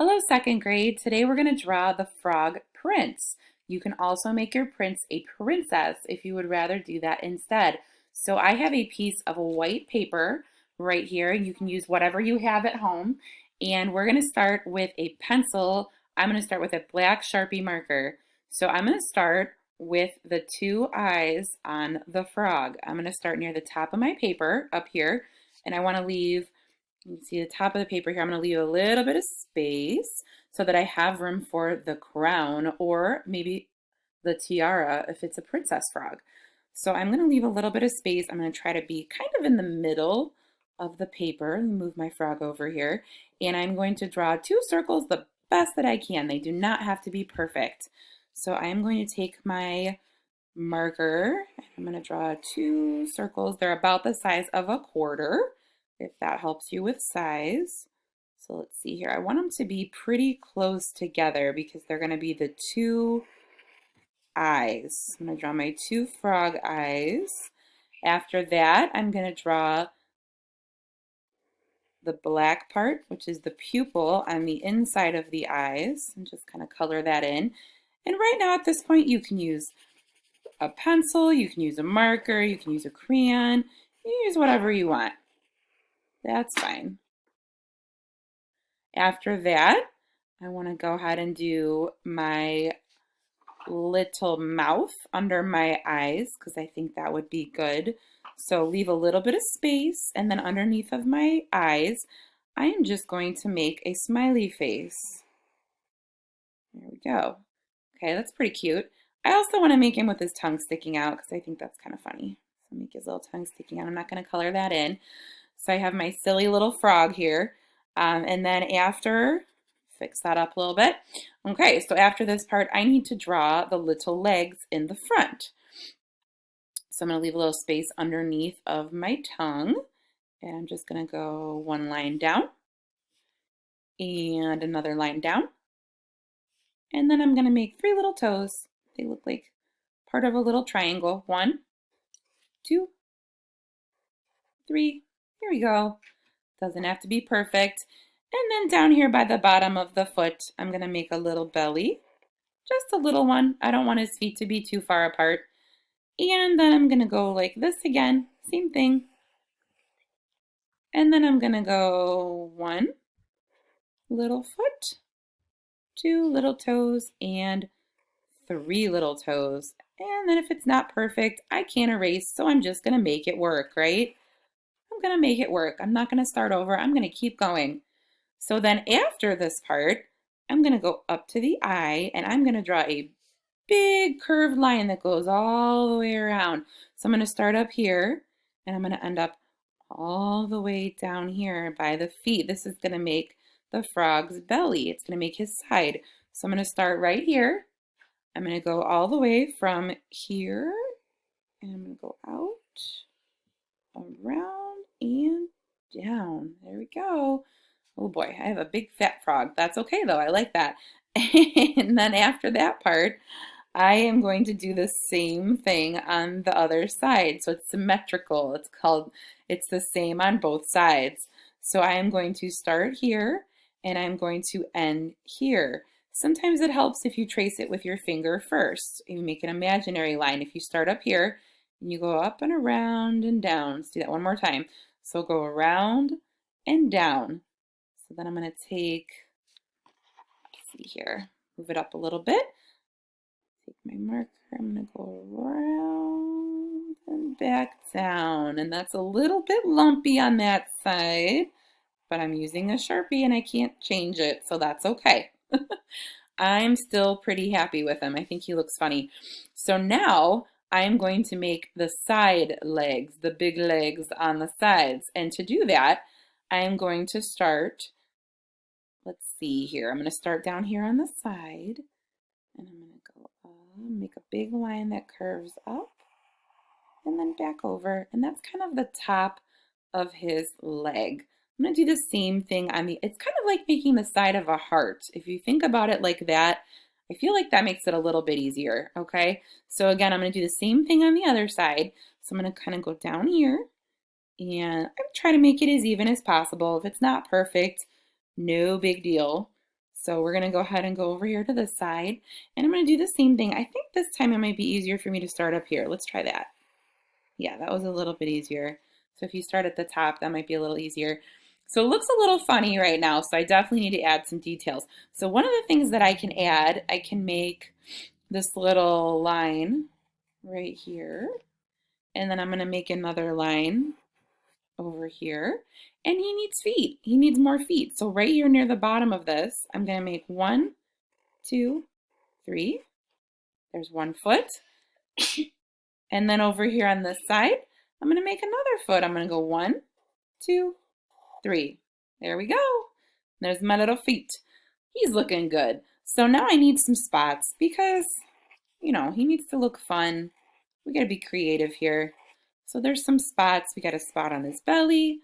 Hello, second grade. Today we're going to draw the frog prince. You can also make your prince a princess if you would rather do that instead. So I have a piece of white paper right here. You can use whatever you have at home. And we're going to start with a pencil. I'm going to start with a black Sharpie marker. So I'm going to start with the two eyes on the frog. I'm going to start near the top of my paper up here. And I want to leave, you can see the top of the paper here. I'm going to leave a little bit of space so that I have room for the crown or maybe the tiara if it's a princess frog. So I'm going to leave a little bit of space. I'm going to try to be kind of in the middle of the paper. Move my frog over here. And I'm going to draw two circles the best that I can. They do not have to be perfect. So I'm going to take my marker. I'm going to draw two circles. They're about the size of a quarter, if that helps you with size. So let's see here. I want them to be pretty close together because they're going to be the two eyes. I'm going to draw my two frog eyes. After that, I'm going to draw the black part, which is the pupil on the inside of the eyes, and just kind of color that in. And right now at this point, you can use a pencil, you can use a marker, you can use a crayon, you can use whatever you want. That's fine. After that, I want to go ahead and do my little mouth under my eyes because I think that would be good. So leave a little bit of space, and then underneath of my eyes, I am just going to make a smiley face. There we go. Okay, that's pretty cute. I also want to make him with his tongue sticking out because I think that's kind of funny. So make his little tongue sticking out. I'm not going to color that in. So I have my silly little frog here. And then after, fix that up a little bit. Okay, so after this part, I need to draw the little legs in the front. So I'm going to leave a little space underneath of my tongue. And I'm just going to go one line down and another line down. And then I'm going to make three little toes. They look like part of a little triangle. 1, 2, 3. Here we go. Doesn't have to be perfect. And then down here by the bottom of the foot, I'm going to make a little belly. Just a little one. I don't want his feet to be too far apart. And then I'm going to go like this again. Same thing. And then I'm going to go 1 little foot, 2 little toes, and 3 little toes. And then if it's not perfect, I can't erase, so I'm just going to make it work, right? I'm going to make it work. I'm not going to start over. I'm going to keep going. So then after this part, I'm going to go up to the eye and I'm going to draw a big curved line that goes all the way around. So I'm going to start up here and I'm going to end up all the way down here by the feet. This is going to make the frog's belly. It's going to make his side. So I'm going to start right here. I'm going to go all the way from here and I'm going to go out, around, and down. There we go. Oh boy, I have a big fat frog. That's okay though, I like that. And then after that part, I am going to do the same thing on the other side. So it's symmetrical. It's the same on both sides. So I am going to start here and I'm going to end here. Sometimes it helps if you trace it with your finger first. You make an imaginary line. If you start up here and you go up and around and down. Let's do that one more time. So go around and down. So then I'm going to take, let's see here, move it up a little bit. Take my marker, I'm going to go around and back down. And that's a little bit lumpy on that side, but I'm using a Sharpie and I can't change it, so that's okay. I'm still pretty happy with him. I think he looks funny. So now I'm going to make the side legs, the big legs on the sides. And to do that, I'm going to start, let's see here. I'm going to start down here on the side and I'm going to go up, make a big line that curves up and then back over. And that's kind of the top of his leg. I'm going to do the same thing on the, it's kind of like making the side of a heart. If you think about it like that, I feel like that makes it a little bit easier, okay? So again, I'm going to do the same thing on the other side. So I'm going to kind of go down here and I'm trying to make it as even as possible. If it's not perfect, no big deal. So we're gonna go ahead and go over here to the side, and I'm gonna do the same thing. I think this time it might be easier for me to start up here. Let's try that. Yeah, that was a little bit easier. So if you start at the top, that might be a little easier. So it looks a little funny right now, so I definitely need to add some details. So one of the things that I can add, I can make this little line right here, and then I'm gonna make another line over here, and he needs feet. He needs more feet. So right here near the bottom of this, I'm gonna make 1, 2, 3. There's 1 foot. And then over here on this side, I'm gonna make another foot. I'm gonna go 1, 2, 3. There we go. There's my little feet. He's looking good. So now I need some spots because, you know, he needs to look fun. We gotta be creative here. So there's some spots. We got a spot on his belly.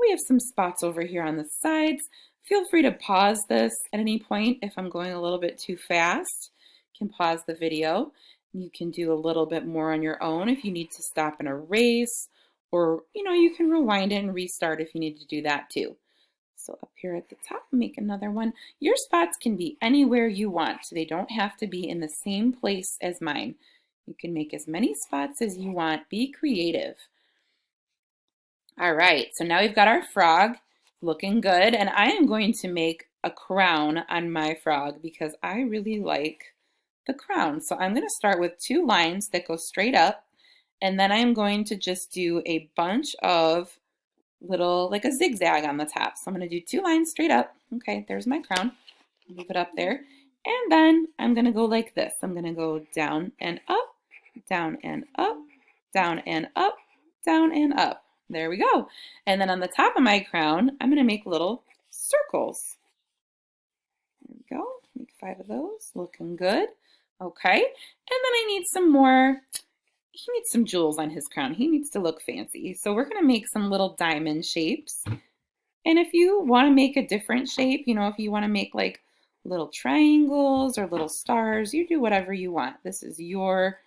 We have some spots over here on the sides. Feel free to pause this at any point if I'm going a little bit too fast. You can pause the video. You can do a little bit more on your own if you need to stop and erase, or you can rewind it and restart if you need to do that too. So up here at the top, make another one. Your spots can be anywhere you want. They don't have to be in the same place as mine. You can make as many spots as you want. Be creative. All right, so now we've got our frog looking good, and I am going to make a crown on my frog because I really like the crown. So I'm going to start with 2 lines that go straight up, and then I'm going to just do a bunch of little, like a zigzag on the top. So I'm going to do 2 lines straight up. Okay, there's my crown. Move it up there. And then I'm going to go like this. I'm going to go down and up, down and up, down and up, down and up. There we go. And then on the top of my crown, I'm going to make little circles. There we go. Make 5 of those. Looking good. Okay. And then I need some more. He needs some jewels on his crown. He needs to look fancy. So we're going to make some little diamond shapes. And if you want to make a different shape, if you want to make like little triangles or little stars, you do whatever you want. This is your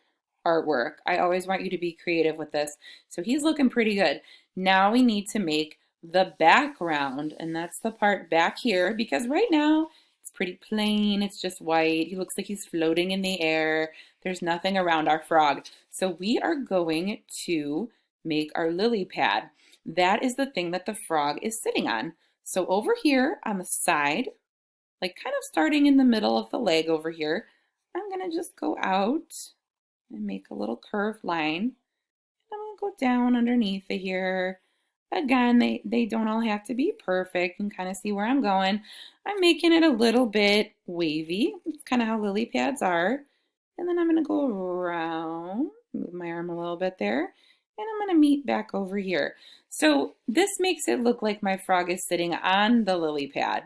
artwork. I always want you to be creative with this. So he's looking pretty good. Now we need to make the background, and that's the part back here, because right now it's pretty plain. It's just white. He looks like he's floating in the air. There's nothing around our frog. So we are going to make our lily pad. That is the thing that the frog is sitting on. So over here on the side, like kind of starting in the middle of the leg over here, I'm going to just go out and make a little curved line. I'm going to go down underneath it here. Again, they don't all have to be perfect. You can kind of see where I'm going. I'm making it a little bit wavy. It's kind of how lily pads are. And then I'm going to go around, move my arm a little bit there, and I'm going to meet back over here. So this makes it look like my frog is sitting on the lily pad.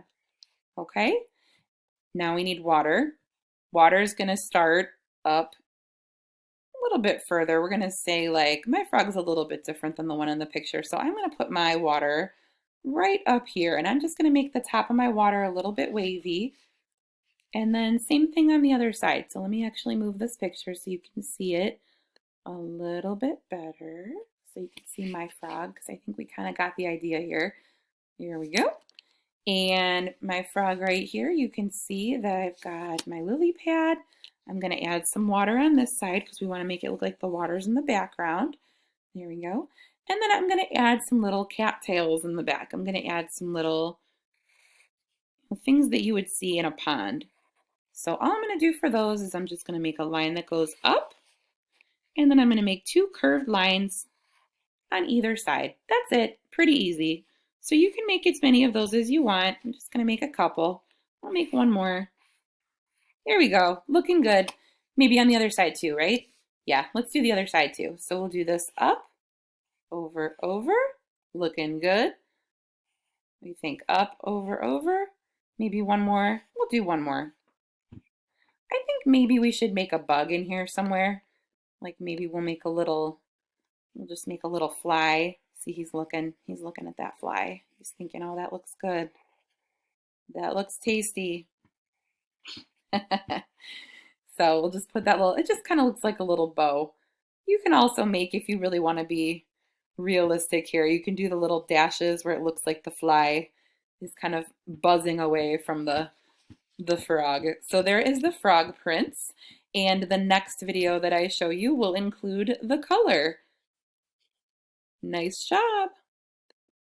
Okay, now we need water. Water is going to start up a little bit further. We're going to say like my frog is a little bit different than the one in the picture. So I'm going to put my water right up here, and I'm just going to make the top of my water a little bit wavy. And then same thing on the other side. So let me actually move this picture so you can see it a little bit better. So you can see my frog, because I think we kind of got the idea here. Here we go. And my frog right here, you can see that I've got my lily pad. I'm going to add some water on this side because we want to make it look like the water's in the background. There we go. And then I'm going to add some little cattails in the back. I'm going to add some little things that you would see in a pond. So all I'm going to do for those is I'm just going to make a line that goes up, and then I'm going to make 2 curved lines on either side. That's it. Pretty easy. So you can make as many of those as you want. I'm just going to make a couple. I'll make one more. There we go. Looking good. Maybe on the other side too, right? Yeah, let's do the other side too. So we'll do this up, over, over. Looking good. What do you think? Up, over. Maybe one more. We'll do one more. I think maybe we should make a bug in here somewhere. Like maybe we'll just make a little fly. See, he's looking at that fly. He's thinking, oh, that looks good. That looks tasty. So we'll just put that it just kind of looks like a little bow. You can also make, if you really want to be realistic here, you can do the little dashes where it looks like the fly is kind of buzzing away from the the frog. So there is the frog prints, and the next video that I show you will include the color. Nice job!